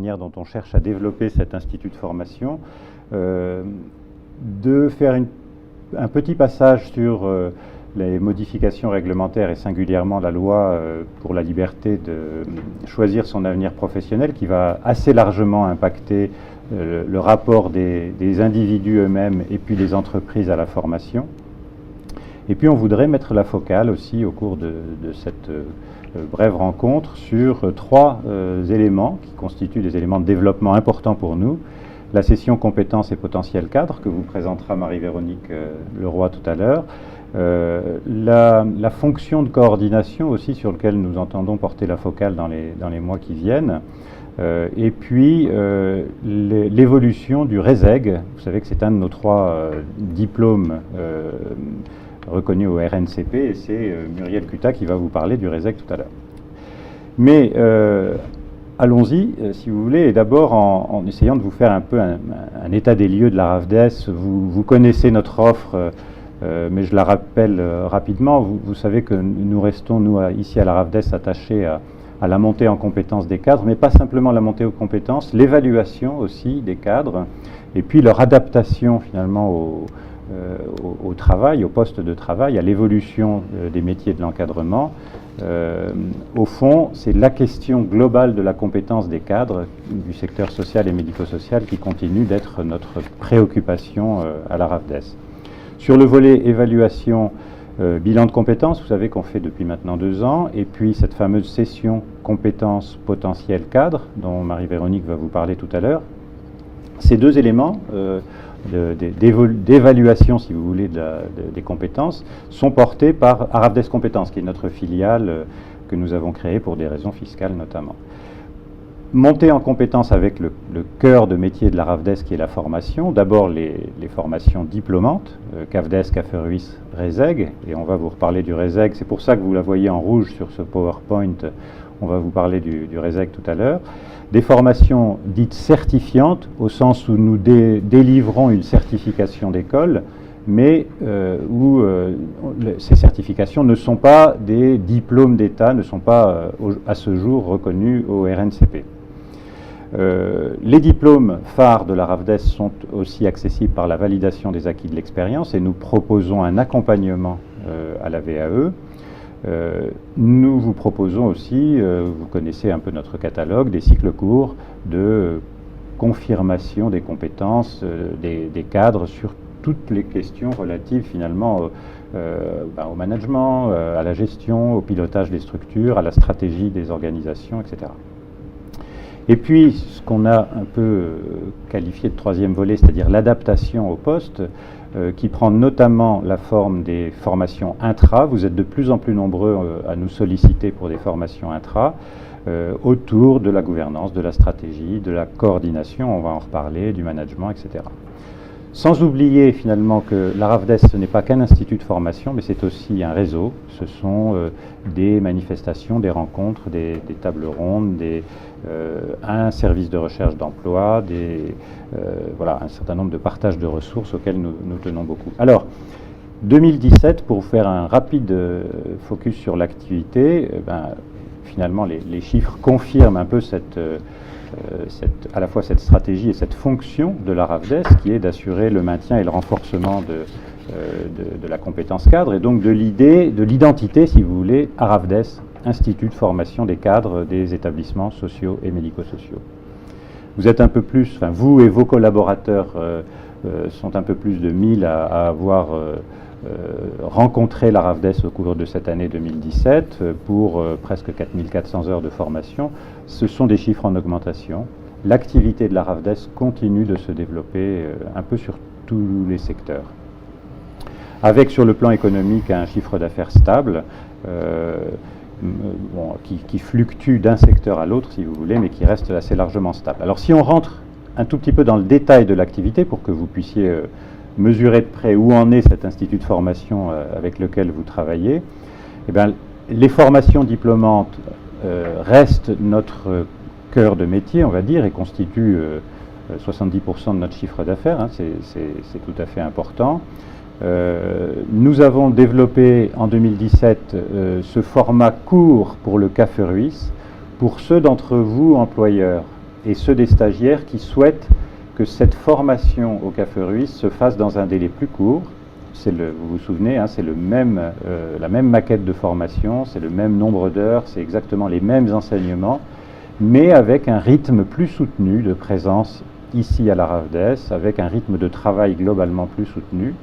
manière dont on cherche à développer cet institut de formation, de faire un petit passage sur les modifications réglementaires et singulièrement la loi pour la liberté de choisir son avenir professionnel qui va assez largement impacter le rapport des individus eux-mêmes et puis des entreprises à la formation. Et puis on voudrait mettre la focale aussi au cours de cette brève rencontre sur trois éléments qui constituent des éléments de développement importants pour nous. La session compétences et potentiel cadre que vous présentera Marie-Véronique Leroy tout à l'heure. La fonction de coordination aussi sur laquelle nous entendons porter la focale dans les mois qui viennent. Et puis l'évolution du RESEG. Vous savez que c'est un de nos trois diplômes reconnus au RNCP et c'est Muriel Cutat qui va vous parler du RESEG tout à l'heure. Mais allons-y, si vous voulez, et d'abord en essayant de vous faire un peu un état des lieux de la RAFDES. Vous connaissez notre offre, mais je la rappelle rapidement. Vous savez que nous restons, nous, ici à la RAFDES, attachés à la montée en compétences des cadres, mais pas simplement la montée aux compétences, l'évaluation aussi des cadres, et puis leur adaptation finalement au travail, au poste de travail, à l'évolution des métiers de l'encadrement. Au fond, c'est la question globale de la compétence des cadres du secteur social et médico-social qui continue d'être notre préoccupation à la RAFDES. Sur le volet évaluation, bilan de compétences, vous savez qu'on fait depuis maintenant 2 ans, et puis cette fameuse session compétences potentiel cadre, dont Marie-Véronique va vous parler tout à l'heure. Ces deux éléments d'évaluation, si vous voulez, des compétences, sont portés par ARAFDES Compétences, qui est notre filiale que nous avons créée pour des raisons fiscales notamment. Monter en compétences avec le cœur de métier de la RAFDES, qui est la formation. D'abord les formations diplômantes, CAFDES, CAFERUIS, RESEG, et on va vous reparler du RESEG. C'est pour ça que vous la voyez en rouge sur ce PowerPoint. On va vous parler du RESEG tout à l'heure. Des formations dites certifiantes, au sens où nous délivrons une certification d'école, mais où ces certifications ne sont pas des diplômes d'État, ne sont pas à ce jour reconnus au RNCP. Les diplômes phares de la RAFDES sont aussi accessibles par la validation des acquis de l'expérience et nous proposons un accompagnement à la VAE. Nous vous proposons aussi, vous connaissez un peu notre catalogue, des cycles courts de confirmation des compétences des cadres sur toutes les questions relatives finalement au management, à la gestion, au pilotage des structures, à la stratégie des organisations, etc. Et puis, ce qu'on a un peu qualifié de troisième volet, c'est-à-dire l'adaptation au poste, qui prend notamment la forme des formations intra. Vous êtes de plus en plus nombreux à nous solliciter pour des formations intra, autour de la gouvernance, de la stratégie, de la coordination, on va en reparler, du management, etc. Sans oublier finalement que la RAFDES, ce n'est pas qu'un institut de formation, mais c'est aussi un réseau. Ce sont des manifestations, des rencontres, des tables rondes, un service de recherche d'emploi, voilà, un certain nombre de partages de ressources auxquels nous tenons beaucoup. Alors, 2017, pour vous faire un rapide focus sur l'activité, finalement les chiffres confirment un peu à la fois cette stratégie et cette fonction de la RAFDES, qui est d'assurer le maintien et le renforcement de la compétence cadre, et donc de l'identité, si vous voulez, ARAFDES, Institut de formation des cadres des établissements sociaux et médico-sociaux. Vous êtes un peu plus, enfin vous et vos collaborateurs sont un peu plus de 1000 à avoir rencontré la RAFDES au cours de cette année 2017 pour presque 4400 heures de formation. Ce sont des chiffres en augmentation. L'activité de la RAFDES continue de se développer un peu sur tous les secteurs. Avec sur le plan économique un chiffre d'affaires stable, qui fluctue d'un secteur à l'autre si vous voulez, mais qui reste assez largement stable. Alors si on rentre un tout petit peu dans le détail de l'activité pour que vous puissiez mesurer de près où en est cet institut de formation avec lequel vous travaillez, eh bien, les formations diplômantes restent notre cœur de métier, on va dire, et constituent 70% de notre chiffre d'affaires, hein, c'est tout à fait important. Nous avons développé en 2017 ce format court pour le CAFERUIS pour ceux d'entre vous employeurs et ceux des stagiaires qui souhaitent que cette formation au Café Ruisse se fasse dans un délai plus court. Vous vous souvenez, hein, c'est la même maquette de formation, c'est le même nombre d'heures, c'est exactement les mêmes enseignements, mais avec un rythme plus soutenu de présence ici à la RAFDES, avec un rythme de travail globalement plus soutenu.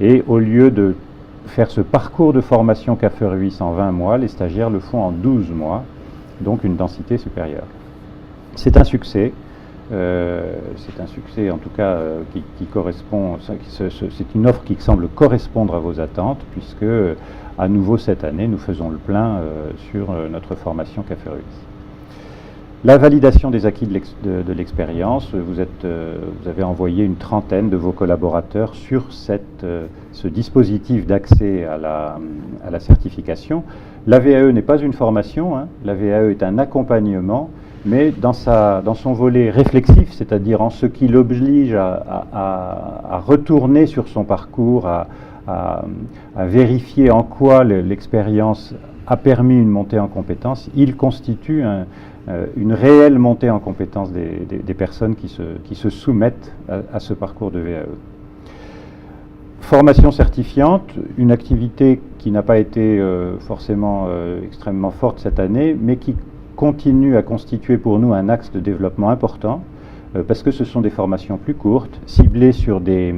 Et au lieu de faire ce parcours de formation Café Ruisse en 20 mois, les stagiaires le font en 12 mois, donc une densité supérieure. C'est un succès. C'est un succès en tout cas qui correspond, c'est une offre qui semble correspondre à vos attentes, puisque à nouveau cette année nous faisons le plein sur notre formation Café Ruisse. La validation des acquis de l'expérience, vous avez envoyé une trentaine de vos collaborateurs sur ce dispositif d'accès à la certification. La VAE n'est pas une formation, hein, la VAE est un accompagnement, mais dans son volet réflexif, c'est-à-dire en ce qui l'oblige à retourner sur son parcours, à vérifier en quoi l'expérience a permis une montée en compétences, il constitue une réelle montée en compétences des personnes qui se soumettent à ce parcours de VAE. Formation certifiante, une activité qui n'a pas été forcément extrêmement forte cette année, mais qui continue à constituer pour nous un axe de développement important, parce que ce sont des formations plus courtes, ciblées sur des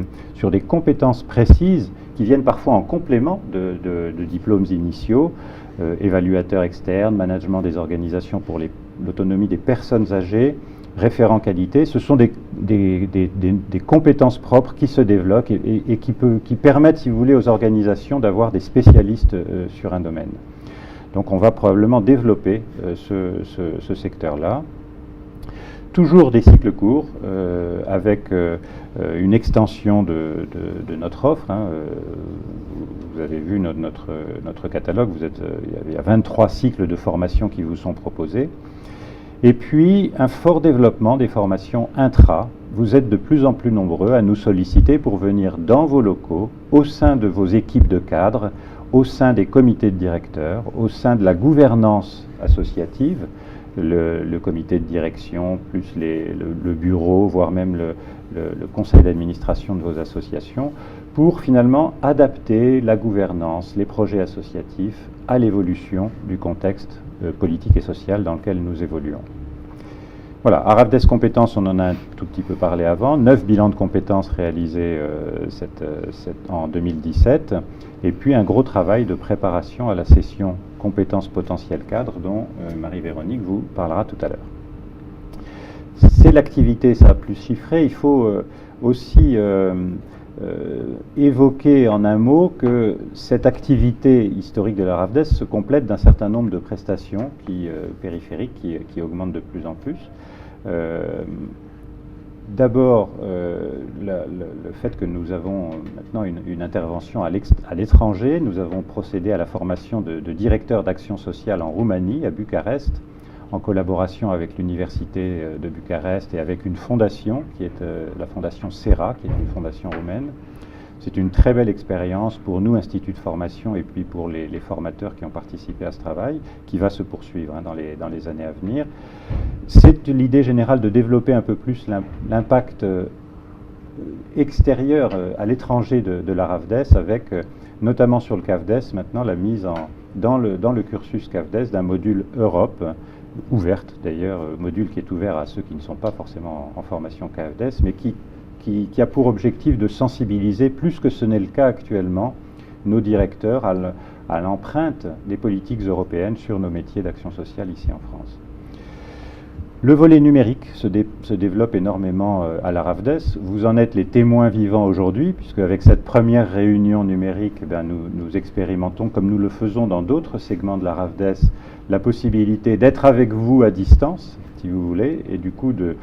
compétences précises qui viennent parfois en complément de diplômes initiaux, évaluateur externe, management des organisations pour l'autonomie des personnes âgées, référent qualité. Ce sont des compétences propres qui se développent et qui permettent, si vous voulez, aux organisations d'avoir des spécialistes sur un domaine. Donc on va probablement développer ce secteur-là. Toujours des cycles courts, avec une extension de notre offre. Hein. Vous avez vu notre catalogue, il y a 23 cycles de formation qui vous sont proposés. Et puis un fort développement des formations intra. Vous êtes de plus en plus nombreux à nous solliciter pour venir dans vos locaux, au sein de vos équipes de cadres, au sein des comités de directeurs, au sein de la gouvernance associative, le comité de direction, plus le bureau, voire même le conseil d'administration de vos associations, pour finalement adapter la gouvernance, les projets associatifs à l'évolution du contexte politique et social dans lequel nous évoluons. Voilà, à RAFDES Compétences, on en a un tout petit peu parlé avant, 9 bilans de compétences réalisés en 2017, et puis un gros travail de préparation à la session compétences potentielles cadres dont Marie-Véronique vous parlera tout à l'heure. C'est l'activité, ça a plus chiffré, il faut aussi évoquer en un mot que cette activité historique de la RAFDES se complète d'un certain nombre de prestations périphériques qui augmentent de plus en plus. D'abord, le fait que nous avons maintenant une intervention à l'étranger. Nous avons procédé à la formation de directeurs d'action sociale en Roumanie, à Bucarest, en collaboration avec l'Université de Bucarest et avec une fondation qui est la fondation SERA, qui est une fondation roumaine. C'est une très belle expérience pour nous, Institut de formation, et puis pour les formateurs qui ont participé à ce travail, qui va se poursuivre dans les années à venir. C'est l'idée générale de développer un peu plus l'impact extérieur à l'étranger de la RAFDES, avec notamment sur le CAFDES, maintenant la mise dans le cursus CAFDES d'un module Europe, ouverte d'ailleurs, module qui est ouvert à ceux qui ne sont pas forcément en formation CAFDES, mais qui a pour objectif de sensibiliser, plus que ce n'est le cas actuellement, nos directeurs à l'empreinte des politiques européennes sur nos métiers d'action sociale ici en France. Le volet numérique se développe énormément à la RAFDES. Vous en êtes les témoins vivants aujourd'hui, puisque avec cette première réunion numérique, nous expérimentons, comme nous le faisons dans d'autres segments de la RAFDES, la possibilité d'être avec vous à distance, si vous voulez, et du coup de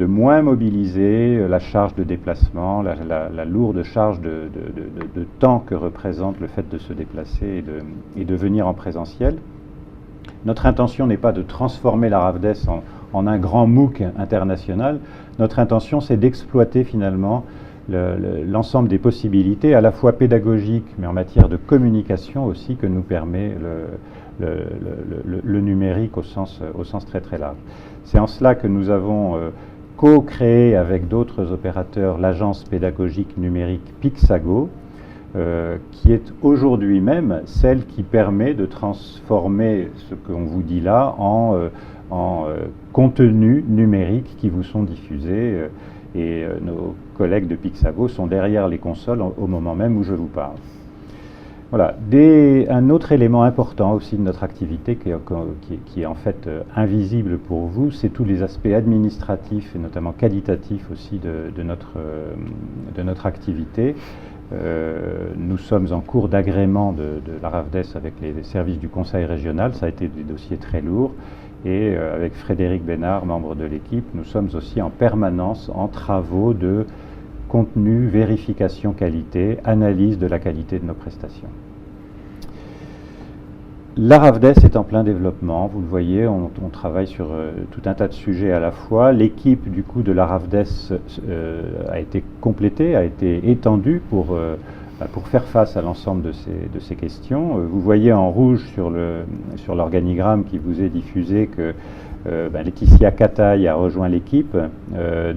moins mobiliser la charge de déplacement, la lourde charge de temps que représente le fait de se déplacer et de venir en présentiel. Notre intention n'est pas de transformer la RAFDES en un grand MOOC international. Notre intention, c'est d'exploiter finalement l'ensemble des possibilités, à la fois pédagogiques, mais en matière de communication aussi, que nous permet le numérique au sens très très large. C'est en cela que nous avons co-créé avec d'autres opérateurs l'agence pédagogique numérique Pixago, qui est aujourd'hui même celle qui permet de transformer ce qu'on vous dit là en contenus numériques qui vous sont diffusés. Et nos collègues de Pixago sont derrière les consoles au moment même où je vous parle. Voilà. Un autre élément important aussi de notre activité qui est en fait invisible pour vous, c'est tous les aspects administratifs et notamment qualitatifs aussi de notre activité. Nous sommes en cours d'agrément de la RAFDES avec les services du Conseil régional. Ça a été des dossiers très lourds. Et avec Frédéric Bénard, membre de l'équipe, nous sommes aussi en permanence en travaux de contenu, vérification qualité, analyse de la qualité de nos prestations. La RAFDES est en plein développement, vous le voyez, on travaille sur tout un tas de sujets à la fois. L'équipe du coup de la RAFDES a été complétée, a été étendue pour faire face à l'ensemble de ces questions. Vous voyez en rouge sur l'organigramme qui vous est diffusé que Laetitia Cataille a rejoint l'équipe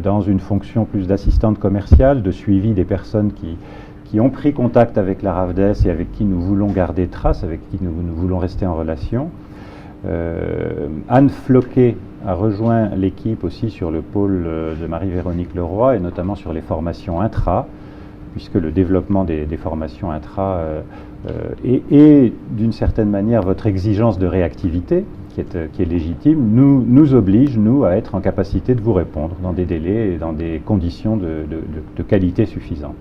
dans une fonction plus d'assistante commerciale, de suivi des personnes qui ont pris contact avec la RAFDES et avec qui nous voulons garder trace, avec qui nous voulons rester en relation. Anne Floquet a rejoint l'équipe aussi sur le pôle de Marie-Véronique Leroy et notamment sur les formations intra, puisque le développement des formations intra et d'une certaine manière votre exigence de réactivité, qui est légitime, nous oblige, nous, à être en capacité de vous répondre dans des délais et dans des conditions de qualité suffisantes.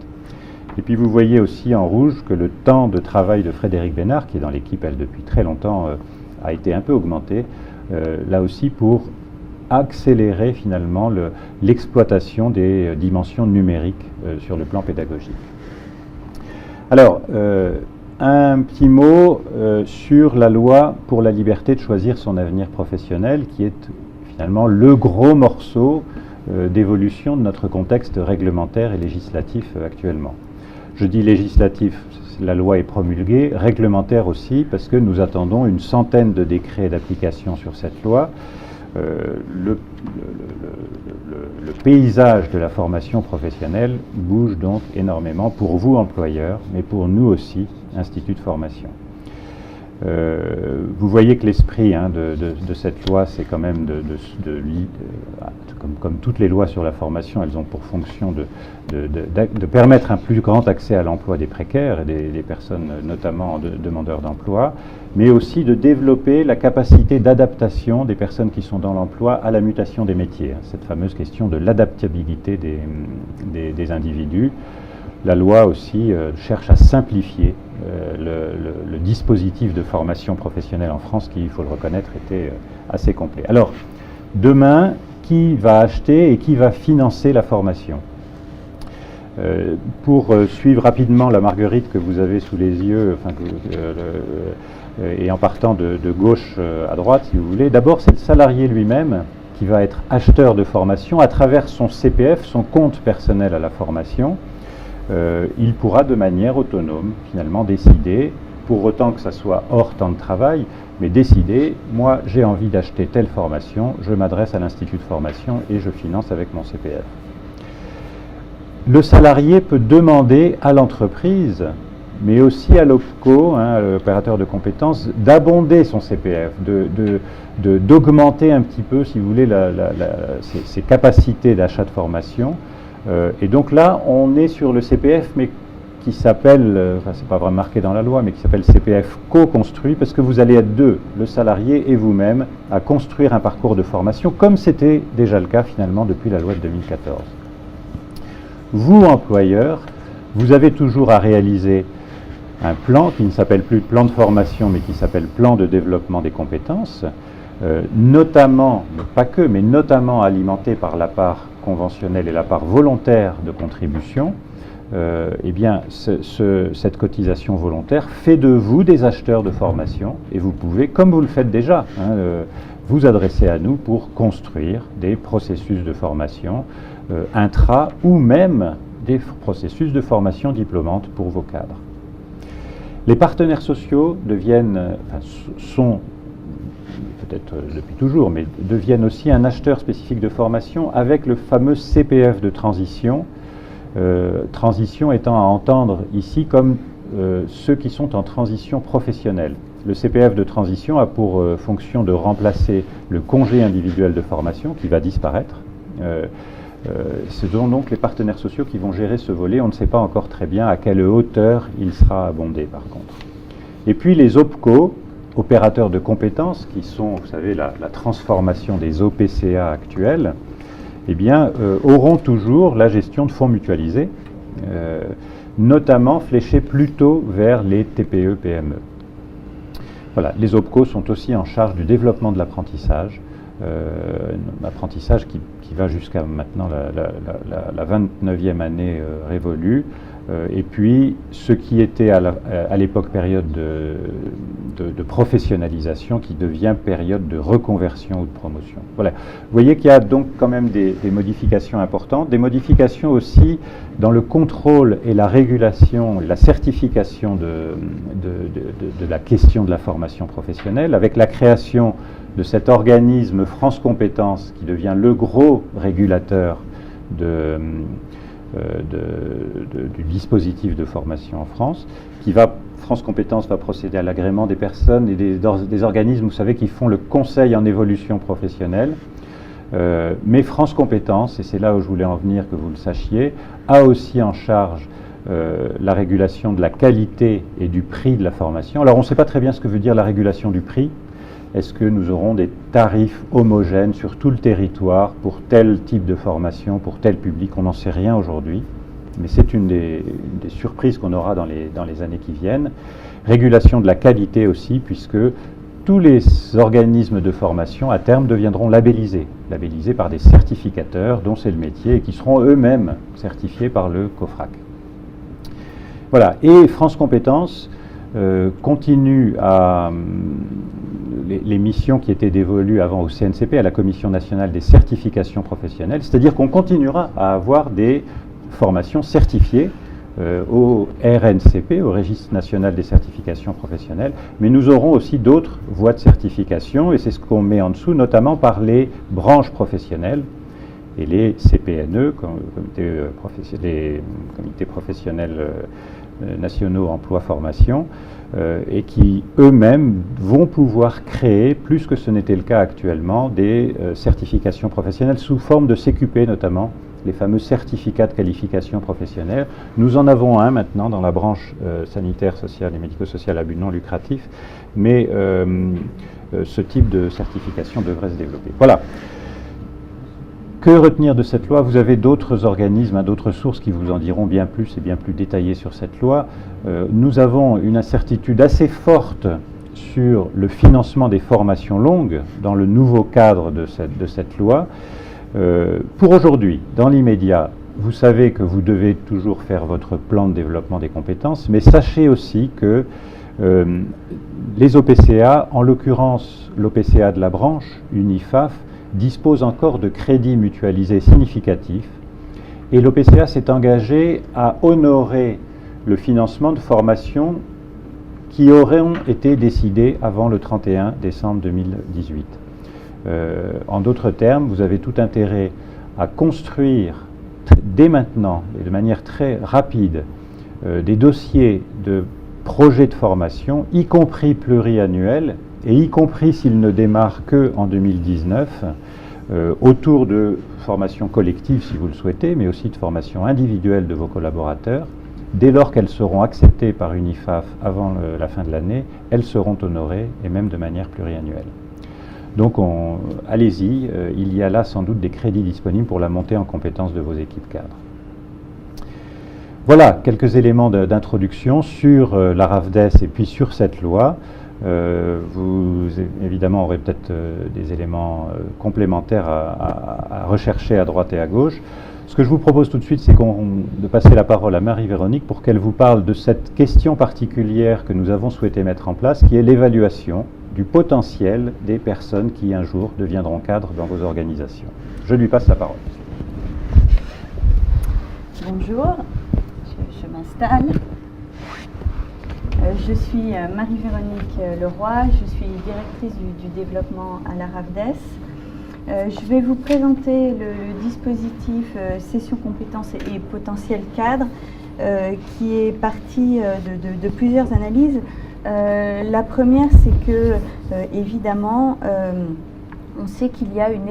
Et puis vous voyez aussi en rouge que le temps de travail de Frédéric Bénard, qui est dans l'équipe, elle, depuis très longtemps, a été un peu augmenté, là aussi pour accélérer finalement l'exploitation des dimensions numériques sur le plan pédagogique. Alors, un petit mot sur la loi pour la liberté de choisir son avenir professionnel, qui est finalement le gros morceau d'évolution de notre contexte réglementaire et législatif actuellement. Je dis législatif, la loi est promulguée, réglementaire aussi, parce que nous attendons une centaine de décrets d'application sur cette loi. Le paysage de la formation professionnelle bouge donc énormément pour vous, employeurs, mais pour nous aussi, instituts de formation. Vous voyez que l'esprit de cette loi, c'est quand même comme toutes les lois sur la formation, elles ont pour fonction de permettre un plus grand accès à l'emploi des précaires et des personnes notamment demandeurs d'emploi, mais aussi de développer la capacité d'adaptation des personnes qui sont dans l'emploi à la mutation des métiers, cette fameuse question de l'adaptabilité des individus. La loi aussi cherche à simplifier le dispositif de formation professionnelle en France qui, il faut le reconnaître, était assez complet. Alors, demain, qui va acheter et qui va financer la formation? Pour suivre rapidement la marguerite que vous avez sous les yeux, et en partant de gauche à droite, si vous voulez, d'abord c'est le salarié lui-même qui va être acheteur de formation à travers son CPF, son compte personnel à la formation. Il pourra de manière autonome finalement décider, pour autant que ça soit hors temps de travail, mais décider, moi j'ai envie d'acheter telle formation, je m'adresse à l'institut de formation et je finance avec mon CPF. Le salarié peut demander à l'entreprise, mais aussi à l'OPCO, l'opérateur de compétences, d'abonder son CPF, d'augmenter un petit peu, si vous voulez, ses capacités d'achat de formation. Et donc là, on est sur le CPF, mais qui s'appelle, c'est pas vraiment marqué dans la loi, mais qui s'appelle CPF co-construit, parce que vous allez être deux, le salarié et vous-même, à construire un parcours de formation, comme c'était déjà le cas finalement depuis la loi de 2014. Vous, employeur, vous avez toujours à réaliser un plan qui ne s'appelle plus plan de formation, mais qui s'appelle plan de développement des compétences, notamment, mais pas que, mais notamment alimenté par la part conventionnelle et la part volontaire de contribution. Eh bien, cette cotisation volontaire fait de vous des acheteurs de formation et vous pouvez, comme vous le faites déjà, vous adresser à nous pour construire des processus de formation intra ou même des processus de formation diplômante pour vos cadres. Les partenaires sociaux sont peut-être depuis toujours, mais deviennent aussi un acheteur spécifique de formation avec le fameux CPF de transition. Transition étant à entendre ici comme ceux qui sont en transition professionnelle. Le CPF de transition a pour fonction de remplacer le congé individuel de formation qui va disparaître. Ce sont donc les partenaires sociaux qui vont gérer ce volet. On ne sait pas encore très bien à quelle hauteur il sera abondé par contre. Et puis les OPCO, opérateurs de compétences, qui sont, vous savez, la transformation des OPCA actuels, eh bien, auront toujours la gestion de fonds mutualisés, notamment fléchés plutôt vers les TPE-PME. Voilà, les OPCO sont aussi en charge du développement de l'apprentissage, apprentissage qui va jusqu'à maintenant la 29e année révolue, et puis ce qui était à l'époque période de professionnalisation qui devient période de reconversion ou de promotion. Voilà. Vous voyez qu'il y a donc quand même des modifications importantes, des modifications aussi dans le contrôle et la régulation, la certification de la question de la formation professionnelle, avec la création de cet organisme France Compétences qui devient le gros régulateur du dispositif de formation en France, France Compétences va procéder à l'agrément des personnes et des organismes, vous savez, qui font le conseil en évolution professionnelle. Mais France Compétences, et c'est là où je voulais en venir, que vous le sachiez, a aussi en charge la régulation de la qualité et du prix de la formation. Alors on ne sait pas très bien ce que veut dire la régulation du prix. Est-ce que nous aurons des tarifs homogènes sur tout le territoire pour tel type de formation, pour tel public? On n'en sait rien aujourd'hui, mais c'est une des surprises qu'on aura dans les années qui viennent. Régulation de la qualité aussi, puisque tous les organismes de formation, à terme, deviendront labellisés par des certificateurs dont c'est le métier et qui seront eux-mêmes certifiés par le COFRAC. Voilà, et France Compétences continue à... les missions qui étaient dévolues avant au CNCP, à la Commission nationale des certifications professionnelles, c'est-à-dire qu'on continuera à avoir des formations certifiées au RNCP, au Registre national des certifications professionnelles, mais nous aurons aussi d'autres voies de certification, et c'est ce qu'on met en dessous, notamment par les branches professionnelles et les CPNE, les comités professionnels nationaux emploi-formation, et qui eux-mêmes vont pouvoir créer, plus que ce n'était le cas actuellement, des certifications professionnelles sous forme de CQP notamment, les fameux certificats de qualification professionnelle. Nous en avons un maintenant dans la branche sanitaire, sociale et médico-sociale à but non lucratif, mais ce type de certification devrait se développer. Voilà. Que retenir de cette loi? Vous avez d'autres organismes, d'autres sources qui vous en diront bien plus et bien plus détaillées sur cette loi. Nous avons une incertitude assez forte sur le financement des formations longues dans le nouveau cadre de cette loi. Pour aujourd'hui, dans l'immédiat, vous savez que vous devez toujours faire votre plan de développement des compétences, mais sachez aussi que les OPCA, en l'occurrence l'OPCA de la branche, UNIFAF, dispose encore de crédits mutualisés significatifs, et l'OPCA s'est engagé à honorer le financement de formations qui auraient été décidées avant le 31 décembre 2018. En d'autres termes, vous avez tout intérêt à construire dès maintenant et de manière très rapide des dossiers de projets de formation, y compris pluriannuels, et y compris s'ils ne démarrent qu'en 2019, autour de formations collectives si vous le souhaitez, mais aussi de formations individuelles de vos collaborateurs. Dès lors qu'elles seront acceptées par UNIFAF avant la fin de l'année, elles seront honorées, et même de manière pluriannuelle. Donc allez-y, il y a là sans doute des crédits disponibles pour la montée en compétences de vos équipes cadres. Voilà quelques éléments d'introduction sur la RAFDES et puis sur cette loi. Vous évidemment aurez peut-être des éléments complémentaires à rechercher à droite et à gauche. Ce que je vous propose tout de suite, c'est de passer la parole à Marie-Véronique pour qu'elle vous parle de cette question particulière que nous avons souhaité mettre en place, qui est l'évaluation du potentiel des personnes qui un jour deviendront cadres dans vos organisations. Je lui passe la parole. Bonjour, je m'installe. Je suis Marie-Véronique Leroy, je suis directrice du développement à la RAFDES. Je vais vous présenter le dispositif Session compétences et potentiel cadre qui est parti de plusieurs analyses. La première, c'est que évidemment, on sait qu'il y a une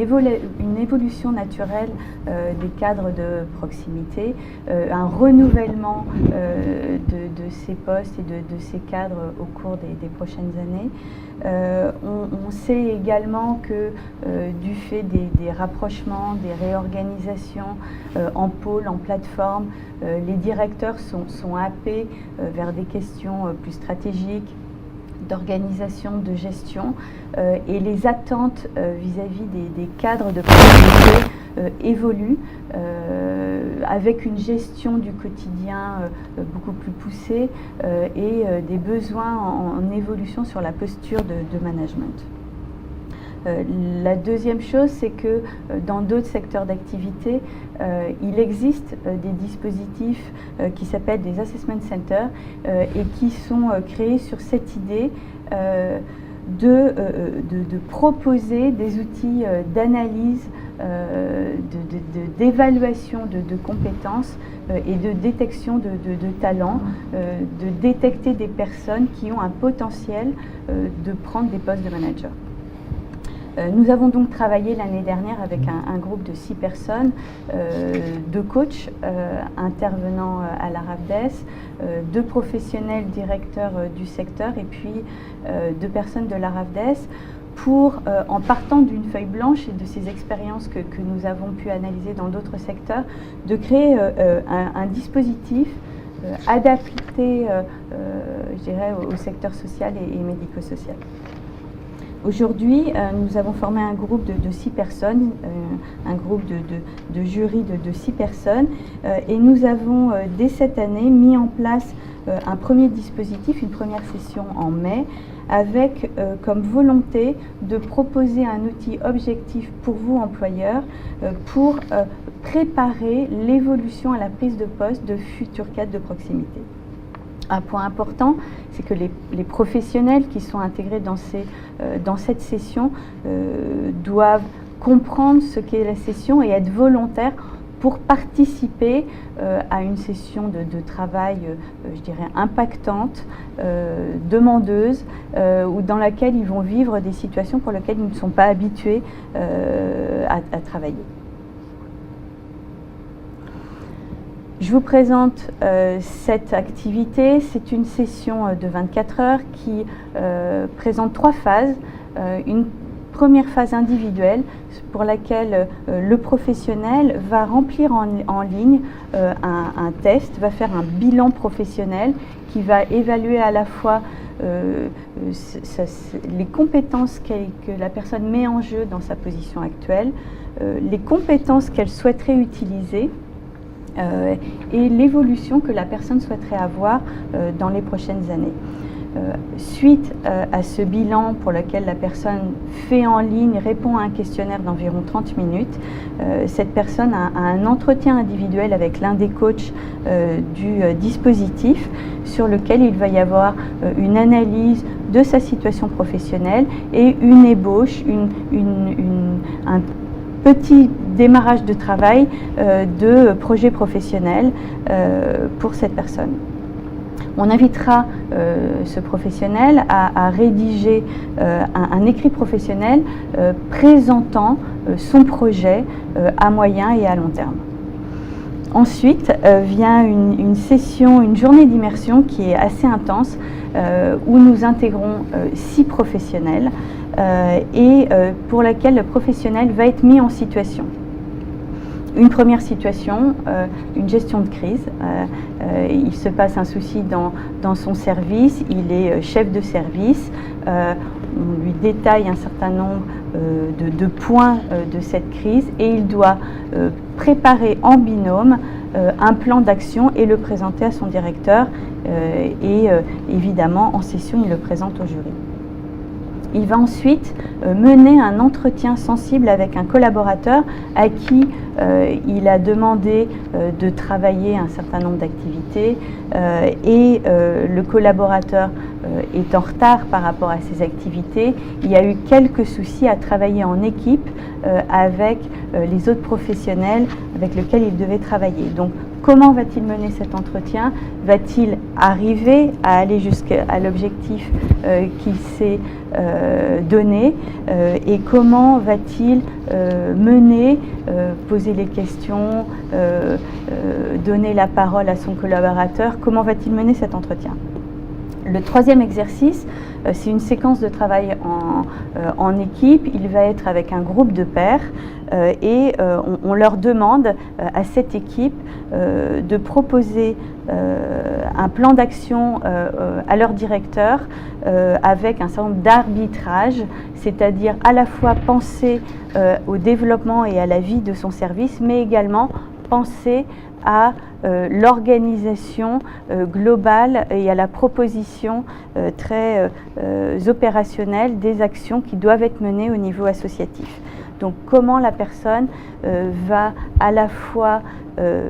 évolution naturelle des cadres de proximité, un renouvellement de ces postes et de ces cadres au cours des prochaines années. On sait également que du fait des rapprochements, des réorganisations en pôle, en plateforme, les directeurs sont happés vers des questions plus stratégiques, d'organisation, de gestion, et les attentes vis-à-vis des cadres de proximité évoluent avec une gestion du quotidien beaucoup plus poussée et des besoins en évolution sur la posture de management. La deuxième chose, c'est que dans d'autres secteurs d'activité, il existe des dispositifs qui s'appellent des assessment centers et qui sont créés sur cette idée de proposer des outils d'analyse, d'évaluation de compétences et de détection de talents, de détecter des personnes qui ont un potentiel de prendre des postes de manager. Nous avons donc travaillé l'année dernière avec un groupe de 6 personnes, 2 coachs intervenant à la RAFDES, 2 professionnels directeurs du secteur et puis 2 personnes de la RAFDES pour, en partant d'une feuille blanche et de ces expériences que nous avons pu analyser dans d'autres secteurs, de créer un dispositif adapté, je dirais, au secteur social et médico-social. Aujourd'hui, nous avons formé un groupe de 6 personnes, un groupe de jury de 6 personnes, et nous avons dès cette année mis en place un premier dispositif, une première session en mai, avec comme volonté de proposer un outil objectif pour vous, employeurs, pour préparer l'évolution à la prise de poste de futurs cadres de proximité. Un point important, c'est que les professionnels qui sont intégrés dans cette session doivent comprendre ce qu'est la session et être volontaires pour participer à une session de travail, je dirais, impactante, demandeuse, ou dans laquelle ils vont vivre des situations pour lesquelles ils ne sont pas habitués à travailler. Je vous présente cette activité. C'est une session de 24 heures qui présente 3 phases. Une première phase individuelle pour laquelle le professionnel va remplir en ligne un test, va faire un bilan professionnel qui va évaluer à la fois les compétences que la personne met en jeu dans sa position actuelle, les compétences qu'elle souhaiterait utiliser, et l'évolution que la personne souhaiterait avoir dans les prochaines années. Suite à ce bilan pour lequel la personne fait en ligne, répond à un questionnaire d'environ 30 minutes, cette personne a un entretien individuel avec l'un des coachs du dispositif sur lequel il va y avoir une analyse de sa situation professionnelle et une ébauche, un petit démarrage de travail de projet professionnel pour cette personne. On invitera ce professionnel à rédiger un écrit professionnel présentant son projet à moyen et à long terme. Ensuite vient une session, une journée d'immersion qui est assez intense où nous intégrons 6 professionnels et pour laquelle le professionnel va être mis en situation. Une première situation, une gestion de crise. Il se passe un souci dans son service, il est chef de service, on lui détaille un certain nombre de points de cette crise et il doit préparer en binôme un plan d'action et le présenter à son directeur et évidemment en session il le présente au jury. Il va ensuite mener un entretien sensible avec un collaborateur à qui il a demandé de travailler un certain nombre d'activités et le collaborateur est en retard par rapport à ces activités. Il y a eu quelques soucis à travailler en équipe avec les autres professionnels avec lesquels il devait travailler. Donc, comment va-t-il mener cet entretien? Va-t-il arriver à aller jusqu'à l'objectif qu'il s'est donné? Et comment va-t-il mener, poser les questions, donner la parole à son collaborateur? Comment va-t-il mener cet entretien? Le troisième exercice, c'est une séquence de travail en équipe. Il va être avec un groupe de pairs et on leur demande à cette équipe de proposer un plan d'action à leur directeur avec un certain nombre d'arbitrages, c'est-à-dire à la fois penser au développement et à la vie de son service, mais également penser à l'organisation globale et à la proposition très opérationnelle des actions qui doivent être menées au niveau associatif. Donc comment la personne va à la fois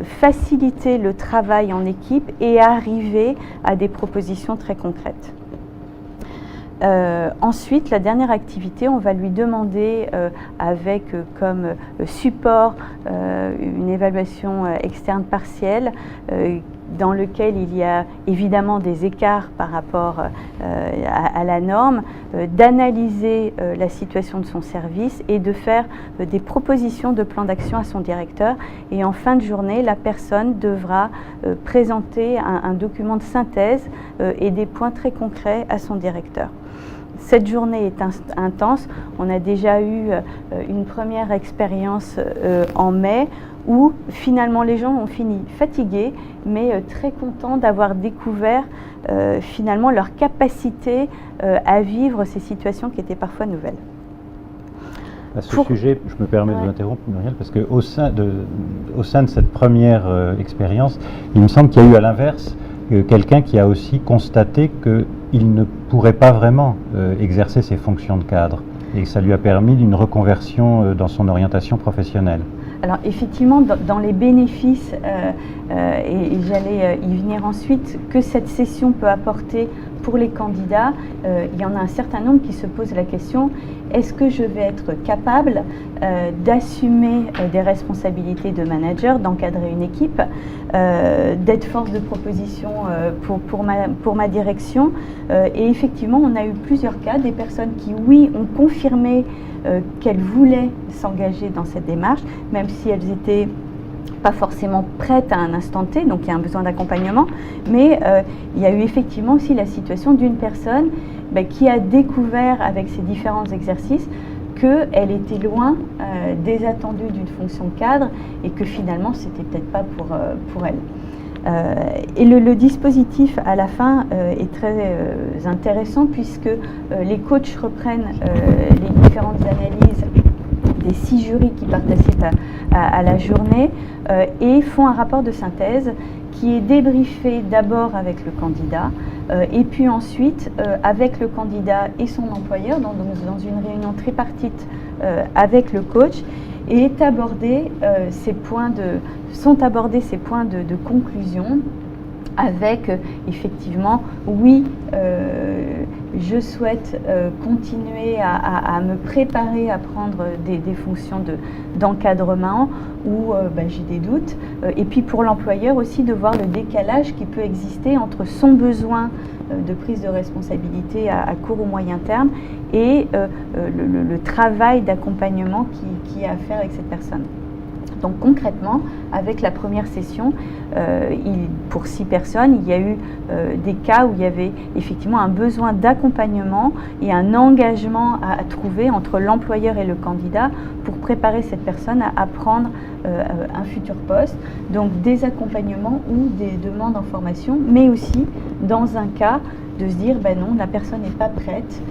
faciliter le travail en équipe et arriver à des propositions très concrètes. Ensuite, la dernière activité, on va lui demander avec comme support une évaluation externe partielle dans lequel il y a évidemment des écarts par rapport à la norme, d'analyser la situation de son service et de faire des propositions de plan d'action à son directeur. Et en fin de journée, la personne devra présenter un document de synthèse et des points très concrets à son directeur. Cette journée est intense. On a déjà eu une première expérience en mai où finalement les gens ont fini fatigués, mais très contents d'avoir découvert finalement leur capacité à vivre ces situations qui étaient parfois nouvelles. À ce sujet, je me permets de vous interrompre, Muriel, parce qu'au sein de cette première expérience, il me semble qu'il y a eu à l'inverse quelqu'un qui a aussi constaté qu'il ne pourrait pas vraiment exercer ses fonctions de cadre et que ça lui a permis d'une reconversion dans son orientation professionnelle. Alors effectivement, dans les bénéfices, et j'allais y venir ensuite, que cette session peut apporter pour les candidats, il y en a un certain nombre qui se posent la question, est-ce que je vais être capable d'assumer des responsabilités de manager, d'encadrer une équipe, d'être force de proposition pour ma direction? Et effectivement, on a eu plusieurs cas, des personnes qui, oui, ont confirmé qu'elles voulaient s'engager dans cette démarche, même si elles étaient pas forcément prêtes à un instant T, donc il y a un besoin d'accompagnement, mais il y a eu effectivement aussi la situation d'une personne qui a découvert avec ces différents exercices qu'elle était loin des attendus d'une fonction de cadre et que finalement c'était peut-être pas pour elle. Et le dispositif à la fin est très intéressant puisque les coachs reprennent les différentes analyses des 6 jurys qui participent à la journée et font un rapport de synthèse qui est débriefé d'abord avec le candidat et puis ensuite avec le candidat et son employeur dans une réunion tripartite avec le coach et sont abordés ces points de conclusion avec effectivement, oui, je souhaite continuer à me préparer à prendre des fonctions d'encadrement ou j'ai des doutes. Et puis pour l'employeur aussi de voir le décalage qui peut exister entre son besoin de prise de responsabilité à court ou moyen terme et le travail d'accompagnement qui est à faire avec cette personne. Donc concrètement, avec la première session, pour 6 personnes, il y a eu des cas où il y avait effectivement un besoin d'accompagnement et un engagement à trouver entre l'employeur et le candidat pour préparer cette personne à prendre un futur poste. Donc des accompagnements ou des demandes en formation, mais aussi dans un cas de se dire non, la personne n'est pas prête,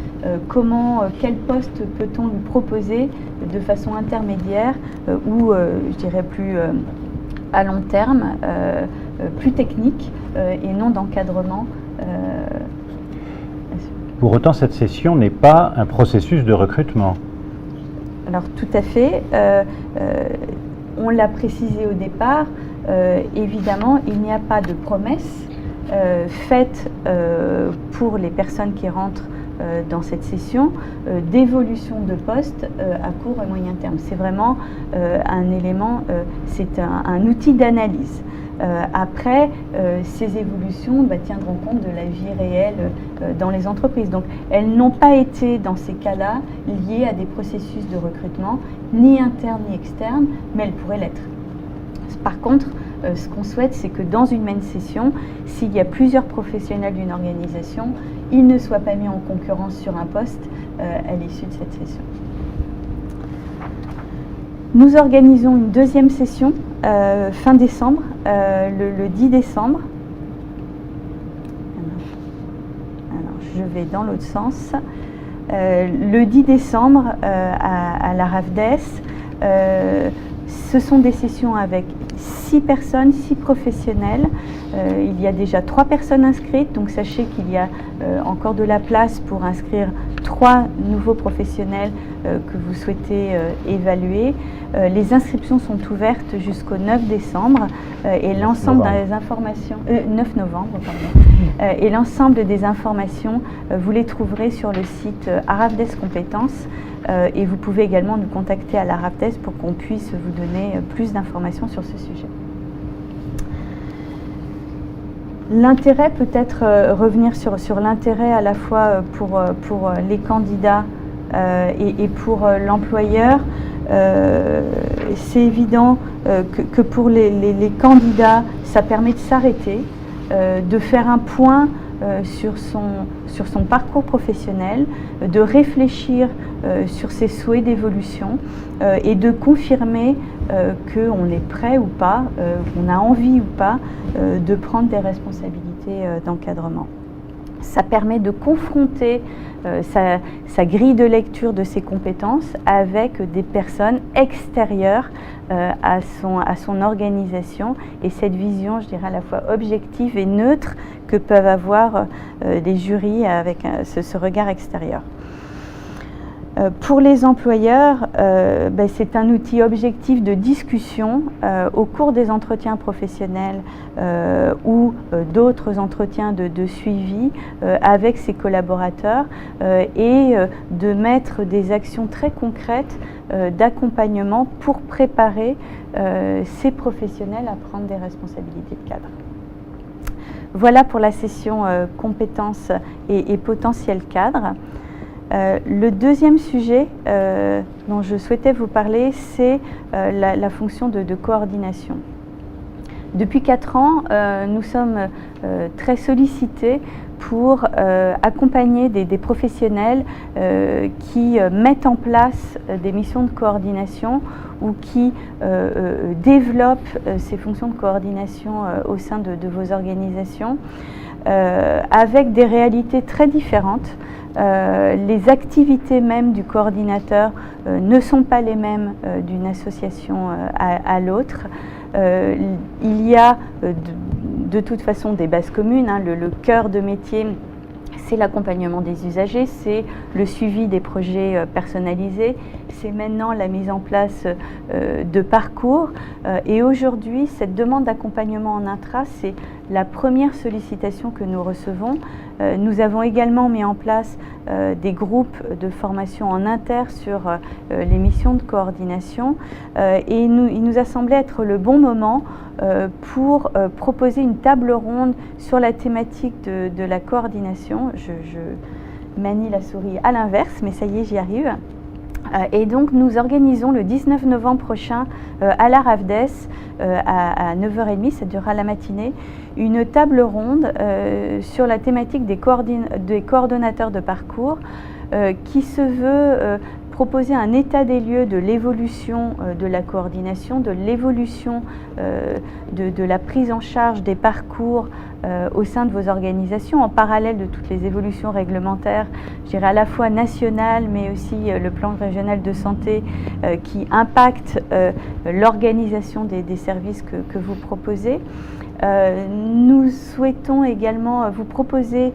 quel poste peut-on lui proposer de façon intermédiaire ou je dirais plus à long terme, plus technique et non d'encadrement. Pour autant, cette session n'est pas un processus de recrutement. Alors tout à fait. On l'a précisé au départ, évidemment, il n'y a pas de promesse faite pour les personnes qui rentrent dans cette session d'évolution de poste à court et moyen terme. C'est vraiment un élément, c'est un outil d'analyse. Après, ces évolutions tiendront compte de la vie réelle dans les entreprises. Donc, elles n'ont pas été, dans ces cas-là, liées à des processus de recrutement, ni internes ni externes, mais elles pourraient l'être. Par contre, ce qu'on souhaite, c'est que dans une même session, s'il y a plusieurs professionnels d'une organisation, ils ne soient pas mis en concurrence sur un poste à l'issue de cette session. Nous organisons une deuxième session fin décembre, le 10 décembre. Alors, je vais dans l'autre sens. Le 10 décembre à la RAFDES, ce sont des sessions avec 6 personnes, 6 professionnels. Il y a déjà 3 personnes inscrites, donc sachez qu'il y a encore de la place pour inscrire 3 nouveaux professionnels que vous souhaitez évaluer. Les inscriptions sont ouvertes jusqu'au 9 décembre et l'ensemble des informations, 9 novembre, pardon, et l'ensemble des informations, vous les trouverez sur le site ARAFDES Compétences et vous pouvez également nous contacter à la RAFDES pour qu'on puisse vous donner plus d'informations sur ce sujet. L'intérêt, peut-être revenir sur l'intérêt à la fois pour les candidats et pour l'employeur. C'est évident que pour les candidats, ça permet de s'arrêter, de faire un point sur son parcours professionnel, de réfléchir sur ses souhaits d'évolution et de confirmer qu'on est prêt ou pas, qu'on a envie ou pas de prendre des responsabilités d'encadrement. Ça permet de confronter sa grille de lecture de ses compétences avec des personnes extérieures à son organisation et cette vision, je dirais, à la fois objective et neutre que peuvent avoir des jurys avec ce regard extérieur. Pour les employeurs, c'est un outil objectif de discussion au cours des entretiens professionnels ou d'autres entretiens de suivi avec ses collaborateurs et de mettre des actions très concrètes d'accompagnement pour préparer ces professionnels à prendre des responsabilités de cadre. Voilà pour la session compétences et potentiel cadre. Le deuxième sujet dont je souhaitais vous parler, c'est la fonction de coordination. Depuis 4 ans, nous sommes très sollicités pour accompagner des professionnels qui mettent en place des missions de coordination ou qui développent ces fonctions de coordination au sein de vos organisations avec des réalités très différentes. Les activités même du coordinateur ne sont pas les mêmes d'une association à l'autre. Il y a de toute façon des bases communes, hein, le cœur de métier, c'est l'accompagnement des usagers, c'est le suivi des projets personnalisés, c'est maintenant la mise en place de parcours. Et aujourd'hui, cette demande d'accompagnement en intra, c'est la première sollicitation que nous recevons. Nous avons également mis en place des groupes de formation en inter sur les missions de coordination et il nous a semblé être le bon moment pour proposer une table ronde sur la thématique de la coordination. Je manie la souris à l'inverse, mais ça y est, j'y arrive. Et donc nous organisons le 19 novembre prochain à la RAFDES à 9h30, ça durera la matinée, une table ronde sur la thématique des coordonnateurs de parcours qui se veut proposer un état des lieux de l'évolution de la coordination, de l'évolution de la prise en charge des parcours au sein de vos organisations, en parallèle de toutes les évolutions réglementaires, je dirais à la fois nationales, mais aussi le plan régional de santé qui impacte l'organisation des services que vous proposez. Nous souhaitons également vous proposer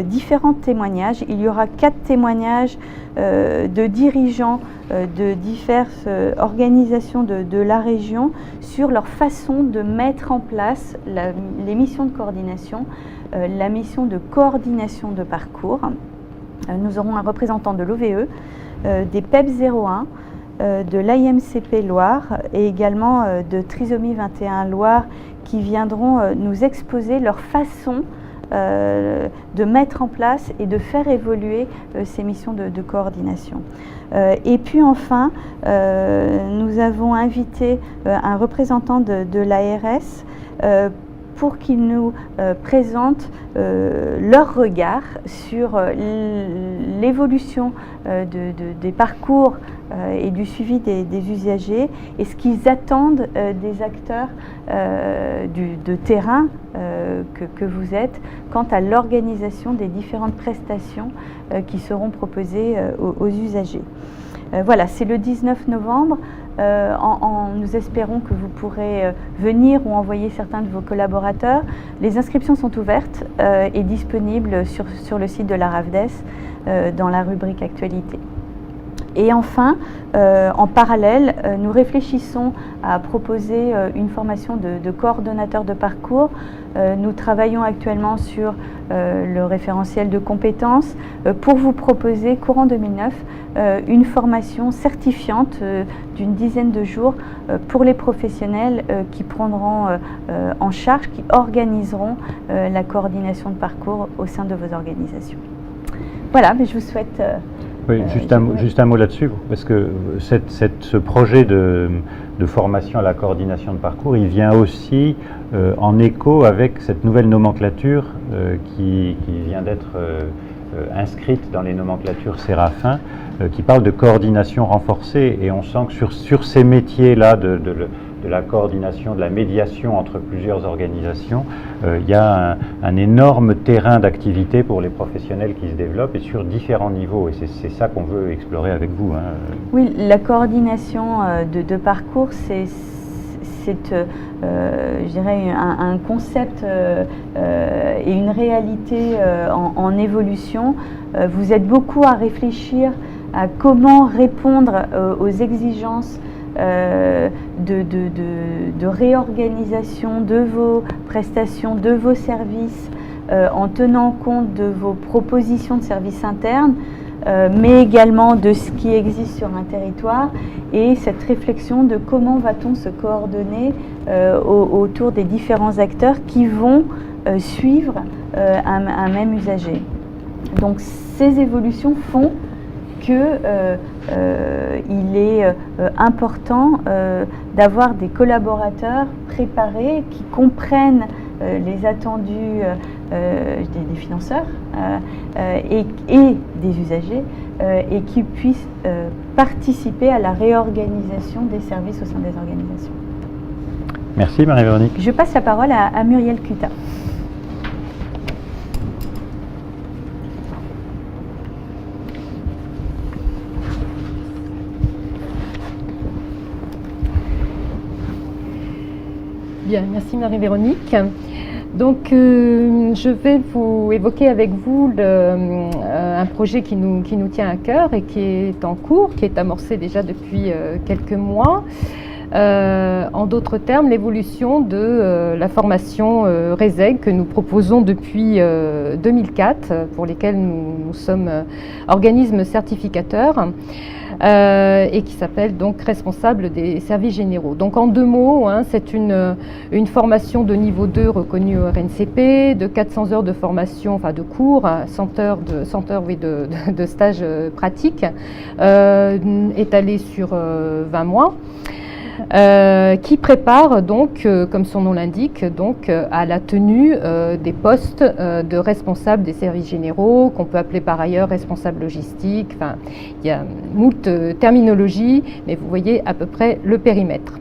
différents témoignages. Il y aura 4 témoignages de dirigeants de diverses organisations de la région sur leur façon de mettre en place les missions de coordination, la mission de coordination de parcours. Nous aurons un représentant de l'OVE, des PEP 01, de l'IMCP Loire et également de Trisomie 21 Loire qui viendront nous exposer leur façon de mettre en place et de faire évoluer ces missions de coordination. Et puis enfin, nous avons invité un représentant de l'ARS pour qu'ils nous présentent leur regard sur l'évolution des parcours et du suivi des usagers et ce qu'ils attendent des acteurs de terrain que vous êtes quant à l'organisation des différentes prestations qui seront proposées aux usagers. Voilà, c'est le 19 novembre. Nous espérons que vous pourrez venir ou envoyer certains de vos collaborateurs. Les inscriptions sont ouvertes et disponibles sur le site de la RAFDES dans la rubrique Actualité. Et enfin, en parallèle, nous réfléchissons à proposer une formation de coordonnateur de parcours. Nous travaillons actuellement sur le référentiel de compétences pour vous proposer, courant 2009, une formation certifiante d'une dizaine de jours pour les professionnels qui prendront en charge, qui organiseront la coordination de parcours au sein de vos organisations. Voilà, mais je vous souhaite... Oui, juste un mot là-dessus, parce que ce projet de formation à la coordination de parcours, il vient aussi en écho avec cette nouvelle nomenclature qui vient d'être inscrite dans les nomenclatures Séraphin, qui parle de coordination renforcée, et on sent que sur ces métiers-là de la coordination, de la médiation entre plusieurs organisations, il y a un énorme terrain d'activité pour les professionnels qui se développent et sur différents niveaux, et c'est ça qu'on veut explorer avec vous. Hein. Oui, la coordination de parcours, c'est je dirais un concept et une réalité en évolution. Vous êtes beaucoup à réfléchir à comment répondre aux exigences de réorganisation de vos prestations, de vos services, en tenant compte de vos propositions de services internes, mais également de ce qui existe sur un territoire, et cette réflexion de comment va-t-on se coordonner autour des différents acteurs qui vont suivre un même usager. Donc ces évolutions font qu'il est important d'avoir des collaborateurs préparés qui comprennent les attendus des financeurs et des usagers et qui puissent participer à la réorganisation des services au sein des organisations. Merci Marie-Véronique. Je passe la parole à Muriel Cuta. Bien, merci Marie-Véronique. Donc, je vais vous évoquer avec vous un projet qui nous tient à cœur et qui est en cours, qui est amorcé déjà depuis quelques mois. En d'autres termes, l'évolution de la formation RESEG que nous proposons depuis 2004, pour lesquels nous sommes organismes certificateurs. Et qui s'appelle donc responsable des services généraux. Donc en deux mots, hein, c'est une formation de niveau 2 reconnue au RNCP, de 400 heures de formation, enfin de cours, 100 heures de stage pratique, étalée sur 20 mois. Qui prépare donc, comme son nom l'indique, donc à la tenue des postes de responsable des services généraux, qu'on peut appeler par ailleurs responsable logistique. Enfin, il y a moult terminologie, mais vous voyez à peu près le périmètre.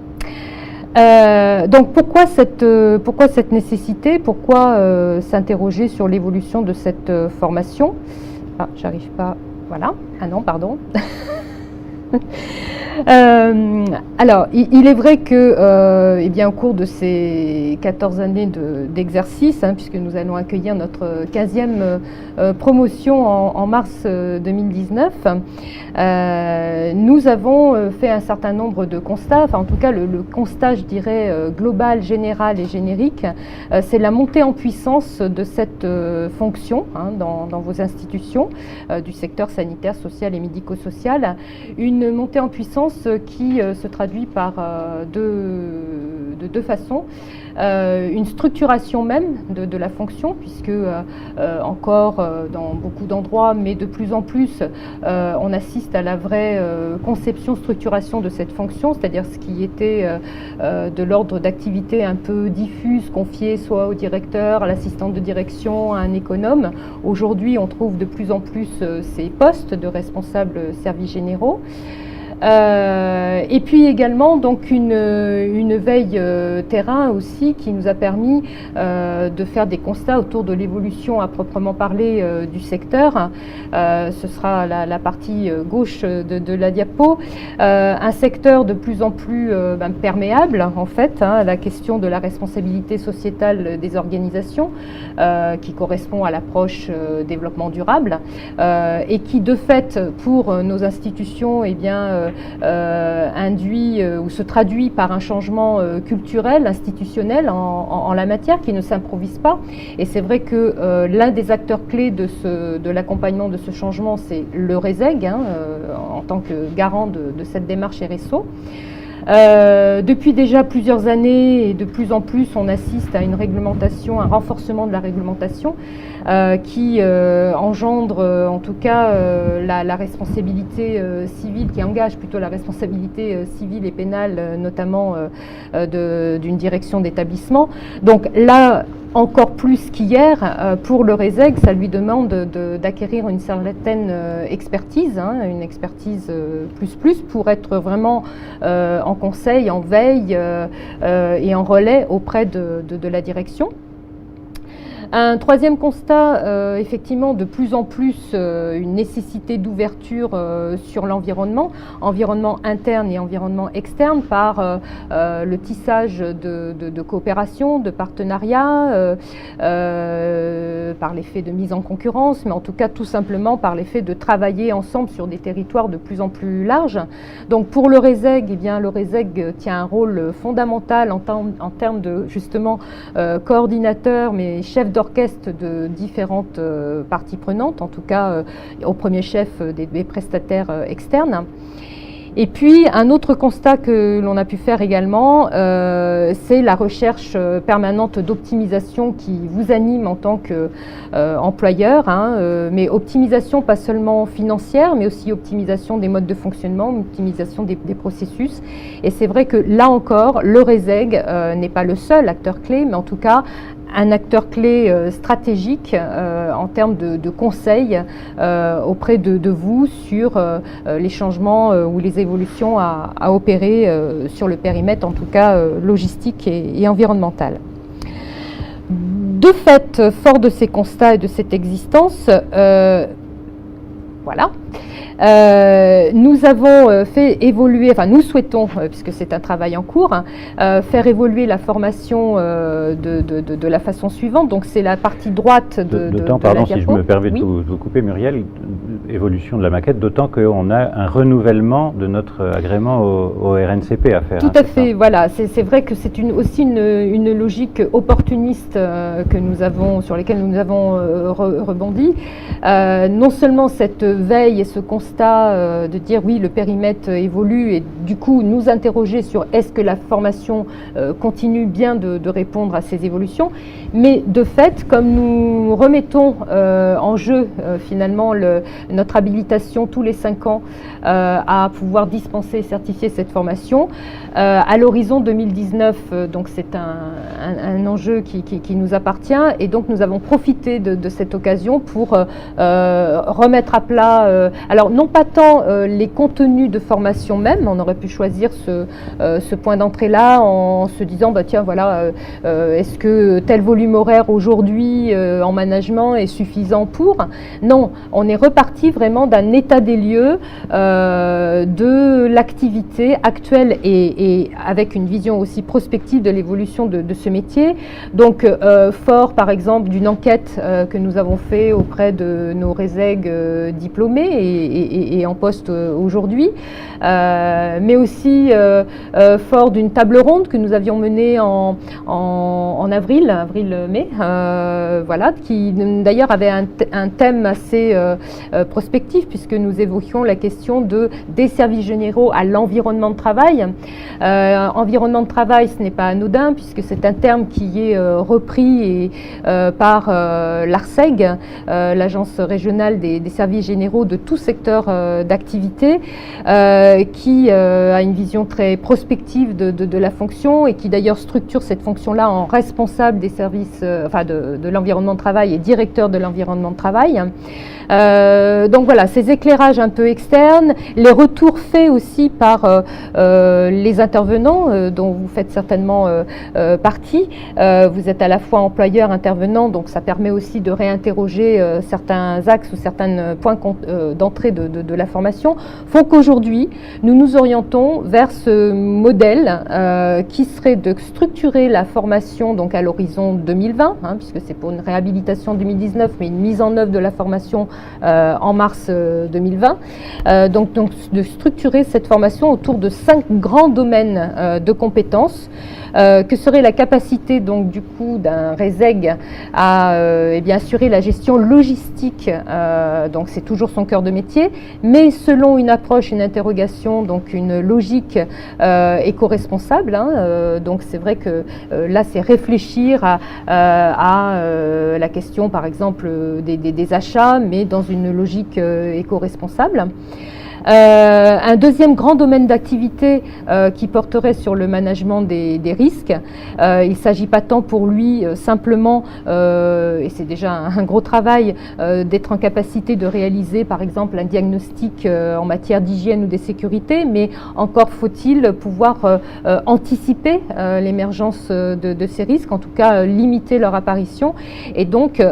Donc pourquoi cette nécessité? Pourquoi s'interroger sur l'évolution de cette formation? Ah, j'arrive pas. Voilà. Ah non, pardon. Alors, il est vrai que, eh bien, au cours de ces 14 années d'exercice, puisque nous allons accueillir notre 15e promotion en mars 2019, nous avons fait un certain nombre de constats. Enfin, en tout cas, le constat, je dirais, global, général et générique, c'est la montée en puissance de cette fonction dans vos institutions du secteur sanitaire, social et médico-social. Une montée en puissance qui se traduit par de deux façons. Une structuration même de la fonction, puisque encore dans beaucoup d'endroits, mais de plus en plus, on assiste à la vraie conception, structuration de cette fonction, c'est-à-dire ce qui était de l'ordre d'activité un peu diffuse, confiée soit au directeur, à l'assistante de direction, à un économe. Aujourd'hui, on trouve de plus en plus ces postes de responsables services généraux. Et puis également donc une veille terrain aussi qui nous a permis de faire des constats autour de l'évolution à proprement parler du secteur. Ce sera la partie gauche de la diapo. Un secteur de plus en plus perméable en fait à la question de la responsabilité sociétale des organisations qui correspond à l'approche développement durable et qui de fait pour nos institutions eh bien induit ou se traduit par un changement culturel, institutionnel en la matière qui ne s'improvise pas. Et c'est vrai que l'un des acteurs clés de l'accompagnement de ce changement, c'est le RESEG, en tant que garant de cette démarche RSO. Depuis déjà plusieurs années et de plus en plus, on assiste à une réglementation, un renforcement de la réglementation qui engendre en tout cas la responsabilité civile, qui engage plutôt la responsabilité civile et pénale, notamment d'une direction d'établissement. Donc là, encore plus qu'hier, pour le RESEG, ça lui demande d'acquérir une certaine expertise, une expertise plus pour être vraiment en conseil, en veille et en relais auprès de la direction. Un troisième constat, effectivement, de plus en plus une nécessité d'ouverture sur l'environnement, environnement interne et environnement externe, par le tissage de coopération, de partenariat, par l'effet de mise en concurrence, mais en tout cas tout simplement par l'effet de travailler ensemble sur des territoires de plus en plus larges. Donc pour le RESEG, eh bien, le RESEG tient un rôle fondamental en termes de justement coordinateur, mais chef d'orchestre de différentes parties prenantes, en tout cas au premier chef des prestataires externes. Et puis un autre constat que l'on a pu faire également, c'est la recherche permanente d'optimisation qui vous anime en tant qu'employeur, mais optimisation pas seulement financière, mais aussi optimisation des modes de fonctionnement, optimisation des processus. Et c'est vrai que là encore, le RESEG n'est pas le seul acteur clé, mais en tout cas un acteur clé stratégique en termes de conseils auprès de vous sur les changements ou les évolutions à opérer sur le périmètre, en tout cas logistique et environnemental. De fait, fort de ces constats et de cette existence, voilà. Nous avons fait évoluer, enfin nous souhaitons, puisque c'est un travail en cours, faire évoluer la formation de la façon suivante. Donc c'est la partie droite d'autant, pardon, si je me permets de vous couper, Muriel, évolution de la maquette, d'autant qu'on a un renouvellement de notre agrément au RNCP à faire. Tout à fait, voilà. C'est vrai que c'est aussi une logique opportuniste sur laquelle nous avons rebondi. Non seulement cette veille et ce constat de dire oui, le périmètre évolue et du coup nous interroger sur est-ce que la formation continue bien de répondre à ces évolutions, mais de fait, comme nous remettons en jeu finalement notre habilitation tous les 5 ans à pouvoir dispenser et certifier cette formation, à l'horizon 2019, donc c'est un enjeu qui nous appartient, et donc nous avons profité de cette occasion pour remettre à plat, alors non pas tant les contenus de formation même, on aurait pu choisir ce point d'entrée-là en se disant, bah, tiens, voilà, est-ce que tel volume horaire aujourd'hui en management est suffisant pour ? Non, on est reparti souci vraiment d'un état des lieux de l'activité actuelle et avec une vision aussi prospective de l'évolution de ce métier. Donc fort par exemple d'une enquête que nous avons fait auprès de nos RESEG diplômés et en poste aujourd'hui, mais aussi fort d'une table ronde que nous avions menée en avril-mai, voilà, qui d'ailleurs avait un thème assez prospectif puisque nous évoquions la question des services généraux à l'environnement de travail. Environnement de travail, ce n'est pas anodin puisque c'est un terme qui est repris par l'ARCEG, l'Agence régionale des services généraux de tout secteur d'activité, qui a une vision très prospective de la fonction et qui d'ailleurs structure cette fonction-là en responsable des services, de l'environnement de travail et directeur de l'environnement de travail. Donc voilà, ces éclairages un peu externes, les retours faits aussi par les intervenants dont vous faites certainement partie. Vous êtes à la fois employeur, intervenant, donc ça permet aussi de réinterroger certains axes ou certains points d'entrée de la formation, font qu'aujourd'hui, nous nous orientons vers ce modèle qui serait de structurer la formation donc à l'horizon 2020, puisque c'est pour une réhabilitation 2019, mais une mise en œuvre de la formation en mars 2020. Donc de structurer cette formation autour de 5 grands domaines de compétences, que serait la capacité donc du coup d'un RESEG à assurer la gestion logistique, donc c'est toujours son cœur de métier, mais selon une approche, une interrogation, donc une logique éco-responsable, donc c'est vrai que là c'est réfléchir à la question par exemple des achats, mais dans une logique éco-responsable. Un deuxième grand domaine d'activité qui porterait sur le management des risques. Il ne s'agit pas tant pour lui simplement, et c'est déjà un gros travail, d'être en capacité de réaliser par exemple un diagnostic en matière d'hygiène ou de sécurité, mais encore faut-il pouvoir anticiper l'émergence de ces risques, en tout cas limiter leur apparition, et donc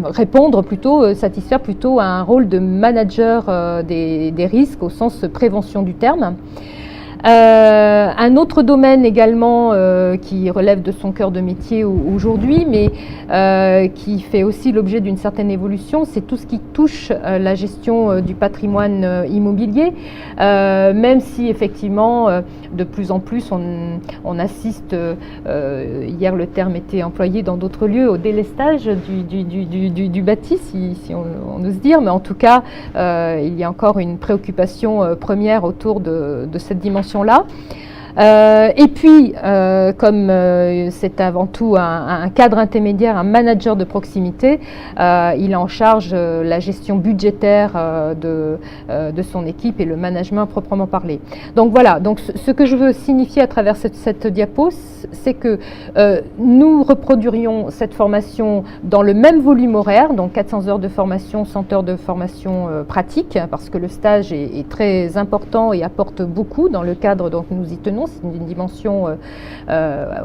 répondre plutôt, satisfaire plutôt à un rôle de manager des risques au sens prévention du terme. Un autre domaine également qui relève de son cœur de métier aujourd'hui, mais qui fait aussi l'objet d'une certaine évolution, c'est tout ce qui touche la gestion du patrimoine immobilier, même si effectivement de plus en plus on assiste, hier le terme était employé dans d'autres lieux, au délestage du bâti, si on ose dire, mais en tout cas il y a encore une préoccupation première autour de cette dimension là. Et puis, comme c'est avant tout un cadre intermédiaire, un manager de proximité, il a en charge la gestion budgétaire de son équipe et le management proprement parlé. Donc voilà, donc ce que je veux signifier à travers cette diapo, c'est que nous reproduirions cette formation dans le même volume horaire, donc 400 heures de formation, 100 heures de formation pratique, parce que le stage est très important et apporte beaucoup dans le cadre dont nous y tenons. C'est une dimension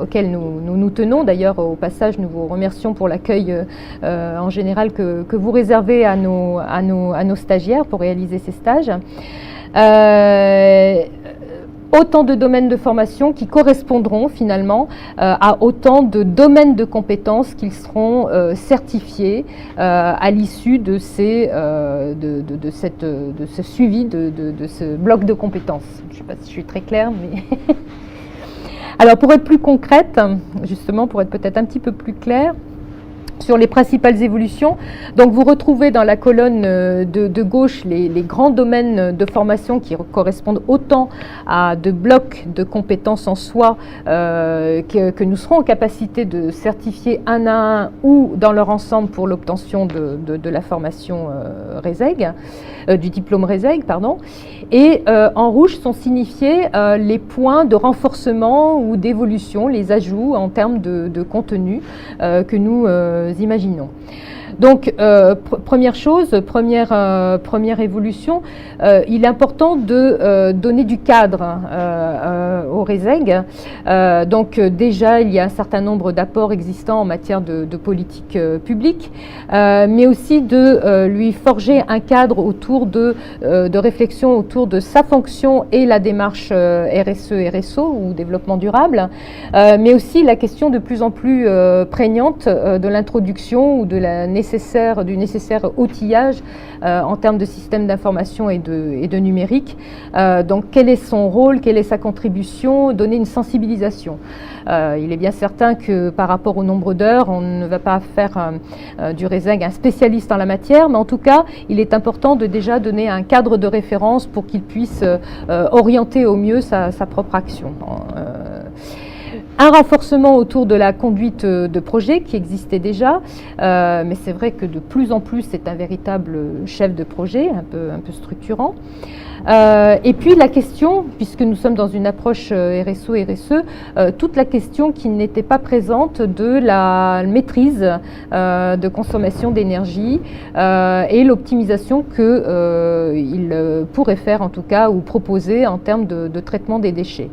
auquel nous tenons. D'ailleurs, au passage, nous vous remercions pour l'accueil en général que vous réservez à nos stagiaires pour réaliser ces stages. Autant de domaines de formation qui correspondront finalement à autant de domaines de compétences qu'ils seront certifiés à l'issue de ce suivi de ce bloc de compétences. Je ne sais pas si je suis très claire, mais... Alors pour être plus concrète, justement pour être peut-être un petit peu plus claire, sur les principales évolutions. Donc vous retrouvez dans la colonne de gauche les grands domaines de formation qui correspondent autant à de blocs de compétences en soi que nous serons en capacité de certifier un à un ou dans leur ensemble pour l'obtention de la formation RESEG, du diplôme RESEG, pardon. Et en rouge sont signifiés les points de renforcement ou d'évolution, les ajouts en termes de contenu que nous imaginons. Donc, première chose, première évolution, il est important de donner du cadre au RESEG. Donc, déjà, il y a un certain nombre d'apports existants en matière de politique publique, mais aussi de lui forger un cadre autour de réflexion autour de sa fonction et la démarche RSE-RSO ou développement durable, mais aussi la question de plus en plus prégnante de l'introduction ou du nécessaire outillage en termes de système d'information et de numérique. Donc quel est son rôle, quelle est sa contribution, donner une sensibilisation. Il est bien certain que par rapport au nombre d'heures, on ne va pas faire du RESEG un spécialiste en la matière, mais en tout cas, il est important de déjà donner un cadre de référence pour qu'il puisse orienter au mieux sa propre action. Un renforcement autour de la conduite de projet qui existait déjà, mais c'est vrai que de plus en plus c'est un véritable chef de projet, un peu structurant. Et puis la question, puisque nous sommes dans une approche RSO-RSE, toute la question qui n'était pas présente de la maîtrise de consommation d'énergie et l'optimisation qu'il pourrait faire en tout cas ou proposer en termes de traitement des déchets.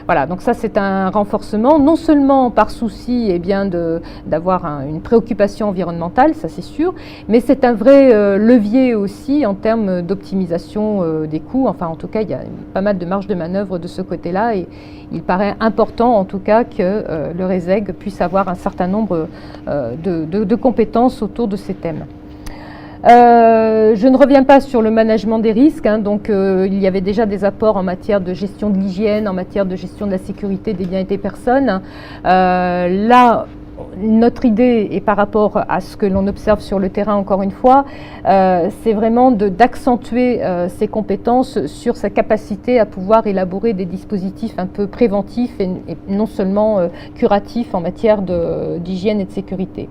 Voilà, donc ça c'est un renforcement, non seulement par souci d'avoir une préoccupation environnementale, ça c'est sûr, mais c'est un vrai levier aussi en termes d'optimisation des coûts. Enfin en tout cas, il y a pas mal de marge de manœuvre de ce côté-là et il paraît important en tout cas que le RESEG puisse avoir un certain nombre de compétences autour de ces thèmes. Je ne reviens pas sur le management des risques, donc il y avait déjà des apports en matière de gestion de l'hygiène, en matière de gestion de la sécurité des biens et des personnes. Là, notre idée, et par rapport à ce que l'on observe sur le terrain encore une fois, c'est vraiment d'accentuer ses compétences sur sa capacité à pouvoir élaborer des dispositifs un peu préventifs et non seulement curatifs en matière d'hygiène et de sécurité.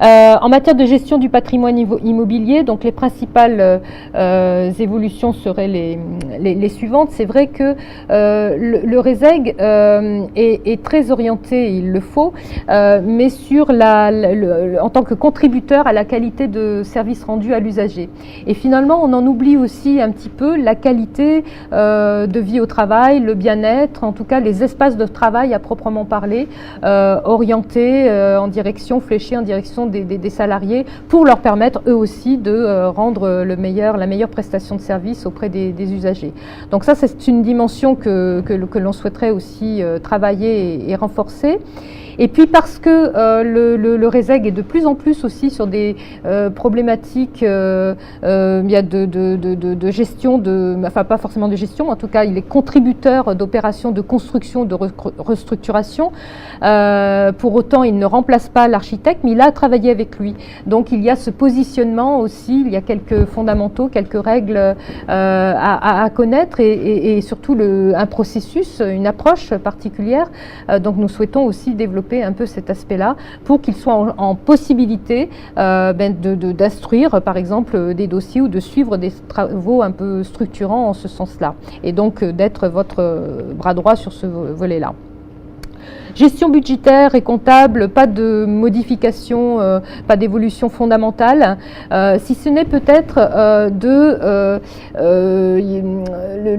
En matière de gestion du patrimoine immobilier, donc les principales évolutions seraient les suivantes. C'est vrai que le RESEG est très orienté, il le faut, mais sur en tant que contributeur à la qualité de service rendu à l'usager. Et finalement, on en oublie aussi un petit peu la qualité de vie au travail, le bien-être, en tout cas les espaces de travail à proprement parler, orientés fléchés en direction des salariés pour leur permettre eux aussi de rendre la meilleure prestation de service auprès des usagers. Donc ça c'est une dimension que l'on souhaiterait aussi travailler et renforcer. Et puis parce que le RESEG est de plus en plus aussi sur des problématiques de gestion, enfin pas forcément de gestion, en tout cas il est contributeur d'opérations de construction, de restructuration. Pour autant il ne remplace pas l'architecte, mais il a travaillé avec lui. Donc il y a ce positionnement aussi, il y a quelques fondamentaux, quelques règles à connaître et surtout un processus, une approche particulière. Donc nous souhaitons aussi développer un peu cet aspect-là pour qu'il soit en possibilité d'instruire par exemple des dossiers ou de suivre des travaux un peu structurants en ce sens-là et donc d'être votre bras droit sur ce volet-là. Gestion budgétaire et comptable, pas de modification, pas d'évolution fondamentale, si ce n'est peut-être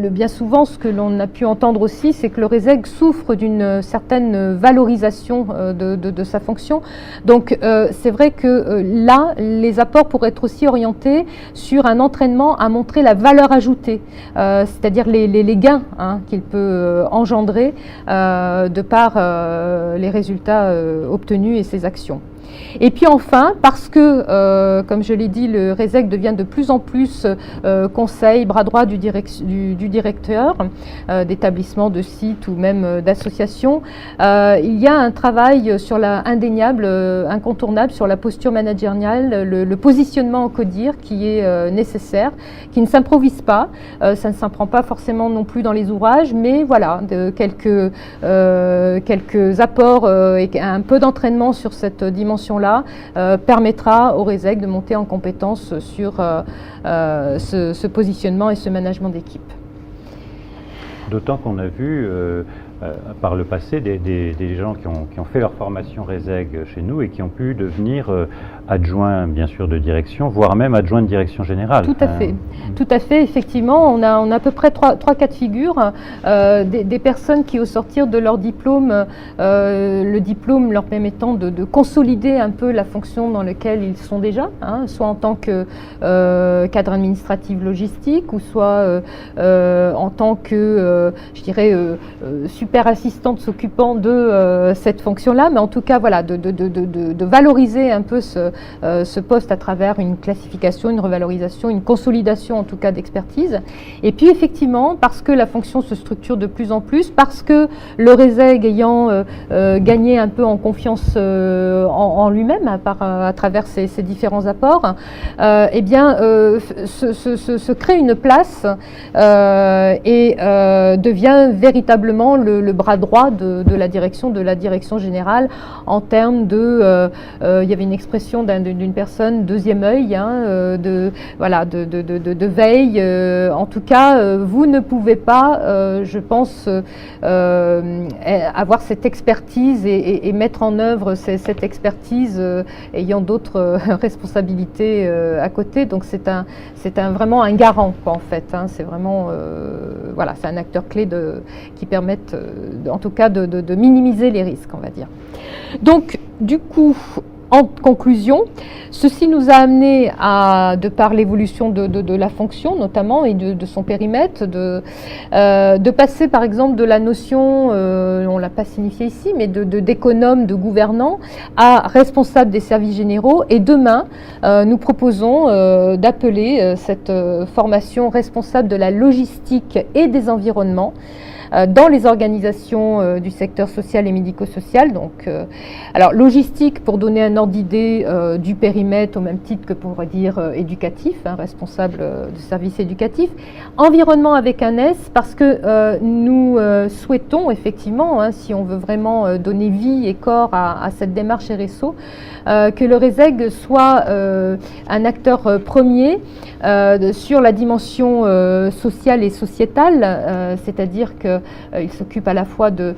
bien souvent ce que l'on a pu entendre aussi, c'est que le RESEG souffre d'une certaine valorisation de sa fonction. Donc c'est vrai que là, les apports pourraient être aussi orientés sur un entraînement à montrer la valeur ajoutée, c'est-à-dire les gains qu'il peut engendrer de par les résultats obtenus et ses actions. Et puis enfin, parce que, comme je l'ai dit, le RESEG devient de plus en plus conseil, bras droit du directeur d'établissement, de site ou même d'association, il y a un travail sur indéniable, incontournable sur la posture managériale, le positionnement en CODIR qui est nécessaire, qui ne s'improvise pas, ça ne s'apprend pas forcément non plus dans les ouvrages, mais voilà, quelques apports et un peu d'entraînement sur cette dimension-là permettra au RESEG de monter en compétence sur ce positionnement et ce management d'équipe. D'autant qu'on a vu par le passé des gens qui ont fait leur formation RESEG chez nous et qui ont pu devenir adjoints, bien sûr, de direction, voire même adjoints de direction générale. Tout à fait. Tout à fait, effectivement, on a à peu près trois cas de figure. Des personnes qui, au sortir de leur diplôme, le diplôme leur permettant de consolider un peu la fonction dans laquelle ils sont déjà, soit en tant que cadre administratif logistique, ou soit en tant que, je dirais, super assistante s'occupant de cette fonction-là, mais en tout cas, voilà, de valoriser un peu ce poste à travers une classification, une revalorisation, une consolidation en tout cas d'expertise. Et puis effectivement, parce que la fonction se structure de plus en plus, parce que le RESEG ayant gagné un peu en confiance en lui-même à travers ses différents apports, eh bien se crée une place et devient véritablement le bras droit de la direction générale en termes de, il y avait une expression d'une personne, deuxième œil, de veille. En tout cas, vous ne pouvez pas, je pense, avoir cette expertise et mettre en œuvre cette expertise ayant d'autres responsabilités à côté. Donc c'est vraiment un garant, quoi, en fait. C'est vraiment, voilà, c'est un acteur clé qui permettent, en tout cas, de minimiser les risques, on va dire. Donc, du coup, en conclusion, ceci nous a amené de par l'évolution de la fonction notamment et de son périmètre, de passer par exemple de la notion, on ne l'a pas signifié ici, mais d'économe, de gouvernant à responsable des services généraux. Et demain, nous proposons d'appeler cette formation responsable de la logistique et des environnements dans les organisations du secteur social et médico-social. Donc, alors logistique pour donner un ordre d'idée du périmètre au même titre que pour dire éducatif, responsable de services éducatifs. Environnement avec un S parce que nous souhaitons effectivement, si on veut vraiment donner vie et corps à cette démarche RSO, que le RESEG soit un acteur premier sur la dimension sociale et sociétale, c'est-à-dire qu'il s'occupe à la fois de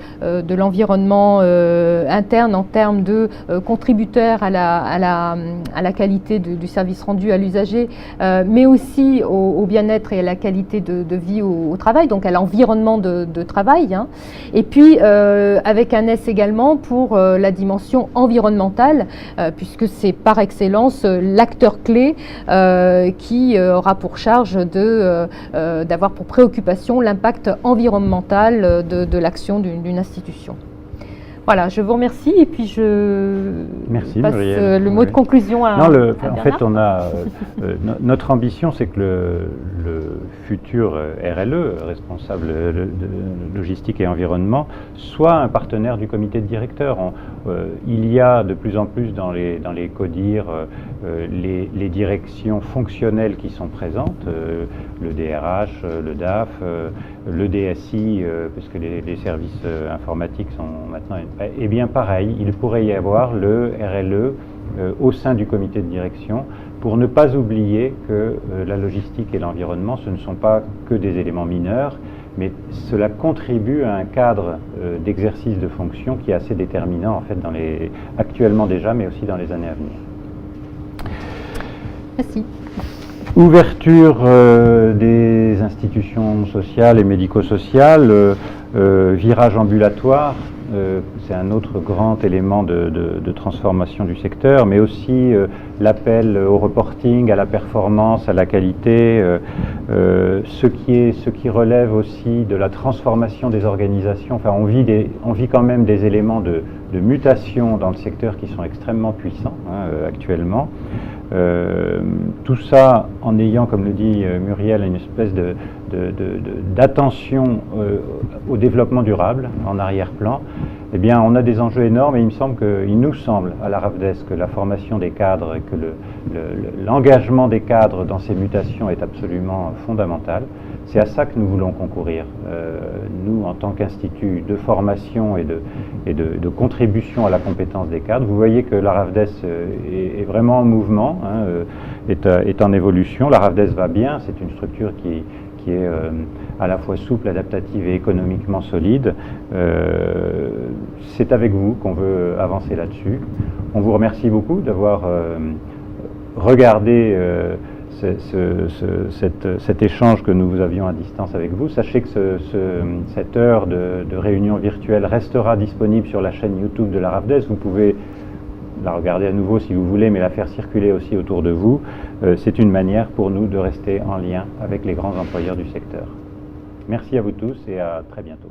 l'environnement interne en termes de contributeurs à la qualité du service rendu à l'usager, mais aussi au bien-être et à la qualité de vie au travail, donc à l'environnement de travail, et puis avec un S également pour la dimension environnementale, puisque c'est par excellence l'acteur clé qui aura pour charge d'avoir pour préoccupation l'impact environnemental de l'action d'une institution. Voilà, je vous remercie et puis je passe le mot de conclusion à Bernard. En fait, notre ambition, c'est que le futur RLE, responsable de logistique et environnement, soit un partenaire du comité de directeurs. Il y a de plus en plus dans les CODIR les directions fonctionnelles qui sont présentes, le DRH, le DAF, le DSI, puisque les services informatiques sont maintenant... Eh bien pareil, il pourrait y avoir le RLE au sein du comité de direction pour ne pas oublier que la logistique et l'environnement, ce ne sont pas que des éléments mineurs, mais cela contribue à un cadre d'exercice de fonction qui est assez déterminant en fait actuellement déjà, mais aussi dans les années à venir. Merci. Ouverture des institutions sociales et médico-sociales, virage ambulatoire, c'est un autre grand élément de transformation du secteur, mais aussi l'appel au reporting, à la performance, à la qualité, ce qui relève aussi de la transformation des organisations. Enfin, on vit quand même des éléments de mutation dans le secteur qui sont extrêmement puissants actuellement. Tout ça en ayant, comme le dit Muriel, une espèce d'attention au développement durable en arrière-plan. Eh bien, on a des enjeux énormes et il nous semble à la RAFDES que la formation des cadres et que l'engagement des cadres dans ces mutations est absolument fondamental. C'est à ça que nous voulons concourir. Nous, en tant qu'institut de formation et de contribution à la compétence des cadres, vous voyez que la RAFDES est vraiment en mouvement, est en évolution. La RAFDES va bien, c'est une structure qui qui est à la fois souple, adaptative et économiquement solide. C'est avec vous qu'on veut avancer là-dessus. On vous remercie beaucoup d'avoir regardé cet échange que nous avions à distance avec vous. Sachez que cette heure de réunion virtuelle restera disponible sur la chaîne YouTube de la RAFDES. Vous pouvez la regarder à nouveau si vous voulez, mais la faire circuler aussi autour de vous. C'est une manière pour nous de rester en lien avec les grands employeurs du secteur. Merci à vous tous et à très bientôt.